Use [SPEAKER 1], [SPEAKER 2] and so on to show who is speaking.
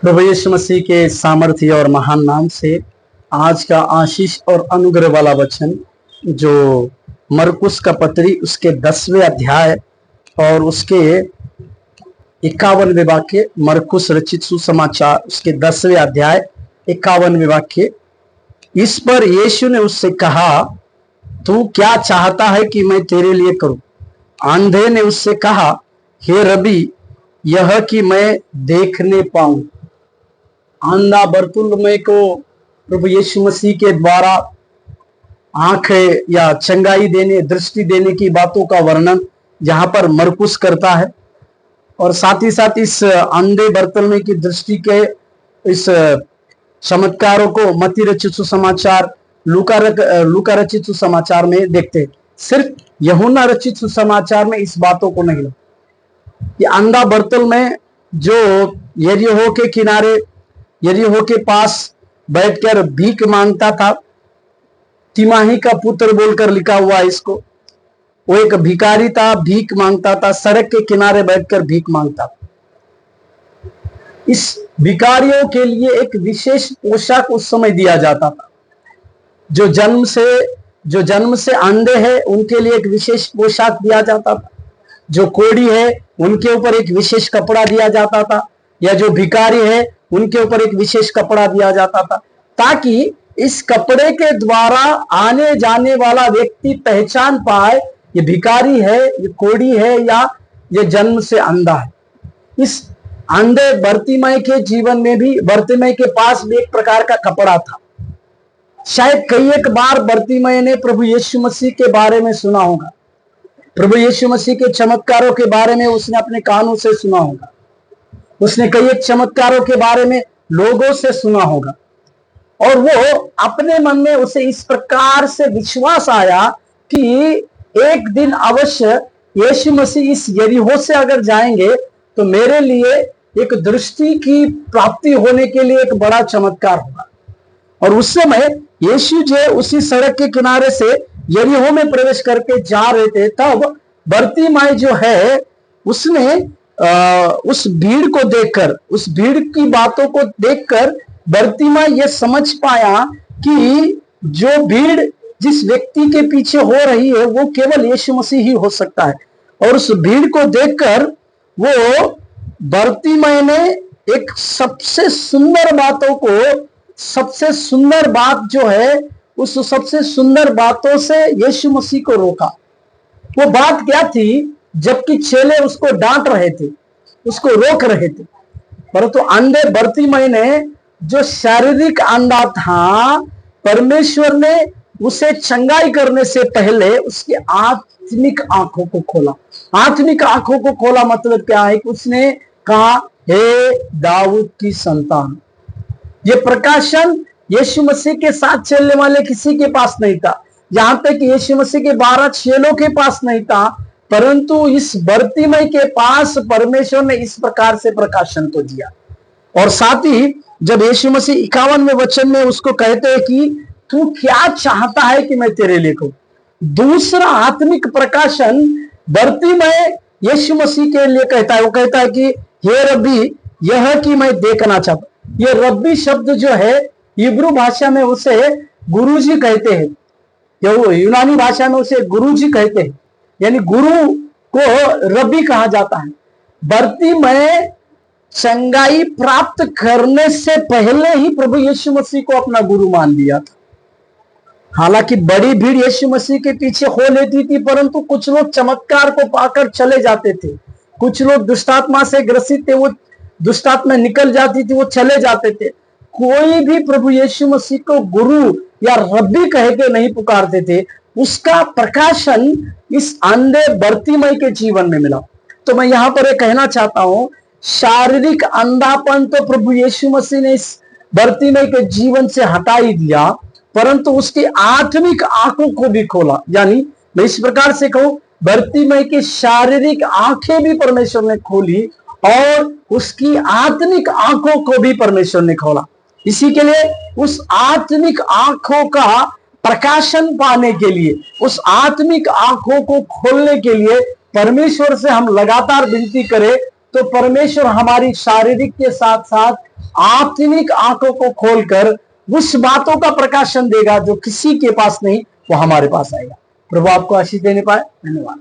[SPEAKER 1] प्रभु यीशु मसीह के सामर्थ्य और महान नाम से आज का आशीष और अनुग्रह वाला वचन जो मरकुस का पत्री उसके 10वें अध्याय और उसके 51वें वाक्य, मरकुस रचित सुसमाचार उसके 10वें अध्याय 51वें वाक्य। इस पर यीशु ने उससे कहा, तू क्या चाहता है कि मैं तेरे लिए करूं? अंधे ने उससे कहा, हे रबी, यह कि मैं देखने पाऊं। अंधा बर्तुलमै को प्रभु यीशु मसीह के द्वारा आंख या चंगाई देने, दृष्टि देने की बातों का वर्णन जहां पर मरकुस करता है, और साथ ही साथ इस अंधे बर्तुलमै की दृष्टि के इस चमत्कारों को मत्ती रचित सुसमाचार, लूका रचित सुसमाचार में देखते हैं। सिर्फ यूहन्ना रचित सुसमाचार में इस बातों को नहीं। ये अंधा बर्तुलमै जो यरीहो के किनारे, यरीहो के पास बैठकर भीख मांगता था, तिमाही का पुत्र बोलकर लिखा हुआ है इसको। वो एक भिखारी था, भीख मांगता था, सड़क के किनारे बैठकर भीख मांगता था। इस भिखारियों के लिए एक विशेष पोशाक उस समय दिया जाता था। जो जन्म से अंधे हैं उनके लिए एक विशेष पोशाक दिया जाता था। जो कोढ़ी है उनके ऊपर एक विशेष कपड़ा दिया जाता था, या जो भिखारी है उनके ऊपर एक विशेष कपड़ा दिया जाता था, ताकि इस कपड़े के द्वारा आने जाने वाला व्यक्ति पहचान पाए ये भिखारी है, ये कोढ़ी है, या ये जन्म से अंधा है। इस अंधे बर्तिमै के जीवन में भी, बर्तिमै के पास भी एक प्रकार का कपड़ा था। शायद कई एक बार बर्तिमै ने प्रभु यीशु मसीह के बारे में सुना होगा, प्रभु यीशु मसीह के चमत्कारों के बारे में उसने अपने कानों से सुना होगा, उसने कई एक चमत्कारों के बारे में लोगों से सुना होगा, और वो अपने मन में उसे इस प्रकार से विश्वास आया कि एक दिन अवश्य यीशु मसीह इस यरीहो से अगर जाएंगे तो मेरे लिए एक दृष्टि की प्राप्ति होने के लिए एक बड़ा चमत्कार होगा। और उस समय यीशु जो उसी सड़क के किनारे से यरीहो में प्रवेश करके जा रहे थे, तब बर्तिमै जो है उसने उस भीड़ को देखकर, उस भीड़ की बातों को देखकर बर्तिमै ये समझ पाया कि जो भीड़ जिस व्यक्ति के पीछे हो रही है वो केवल यीशु मसीह ही हो सकता है। और उस भीड़ को देखकर वो बर्तिमै ने एक सबसे सुंदर बातों को, सबसे सुंदर बात जो है उस सबसे सुंदर बातों से यीशु मसीह को रोका। वो बात क्या थी? जबकि चेले उसको डांट रहे थे, उसको रोक रहे थे, परंतु अंधे बर्तिमै ने, जो शारीरिक अंधा था, परमेश्वर ने उसे चंगाई करने से पहले उसकी आत्मिक आंखों को खोला। आत्मिक आंखों को खोला मतलब क्या है कि उसने कहा, हे दाऊद की संतान। ये प्रकाशन यीशु मसीह के साथ चलने वाले किसी के पास नहीं था, यहां तक कि यीशु मसीह के 12 चेलों के पास नहीं था, परंतु इस बर्तिमै के पास परमेश्वर ने इस प्रकार से प्रकाशन तो दिया। और साथ ही जब यीशु मसीह 51वें वचन में उसको कहते हैं कि तू क्या चाहता है कि मैं तेरे लिए करूं, दूसरा आत्मिक प्रकाशन बर्तिमै यीशु मसीह के लिए कहता है। वो कहता है कि हे रब्बी, यह कि मैं देखना चाहता। ये रब्बी शब्द जो है इब्रू भाषा में उसे गुरुजी कहते हैं, या वो यूनानी भाषा में उसे गुरुजी कहते हैं, यानी गुरु को रब्बी कहा जाता है। बर्तिमै चंगाई प्राप्त करने से पहले ही प्रभु यीशु मसीह को अपना गुरु मान लिया था। हालांकि बड़ी भीड़ यीशु मसीह के पीछे हो लेती थी, परंतु कुछ लोग चमत्कार को पाकर चले जाते थे, कुछ लोग दुष्टात्मा से ग्रसित थे, वो दुष्टात्मा निकल जाती थी, वो चले जाते थे। कोई भी प्रभु यीशु मसीह को गुरु या रब्बी कह के नहीं पुकारते थे। उसका प्रकाशन इस अंधे बर्तिमै के जीवन में मिला। तो मैं यहां पर कहना चाहता हूं, शारीरिक अंधापन तो प्रभु यीशु मसीह ने इस बर्तिमै के जीवन से हटा ही दिया, परंतु उसकी आत्मिक आंखों को भी खोला। यानी मैं इस प्रकार से कहूं, बर्तिमै की शारीरिक आंखें भी परमेश्वर ने खोली और उसकी आत्मिक आंखों को भी परमेश्वर ने खोला। इसी के लिए उस आत्मिक आंखों का प्रकाशन पाने के लिए, उस आत्मिक आंखों को खोलने के लिए परमेश्वर से हम लगातार विनती करें तो परमेश्वर हमारी शारीरिक के साथ साथ आत्मिक आंखों को खोलकर उस बातों का प्रकाशन देगा जो किसी के पास नहीं, वो हमारे पास आएगा। प्रभु आपको आशीष देने पाए। धन्यवाद।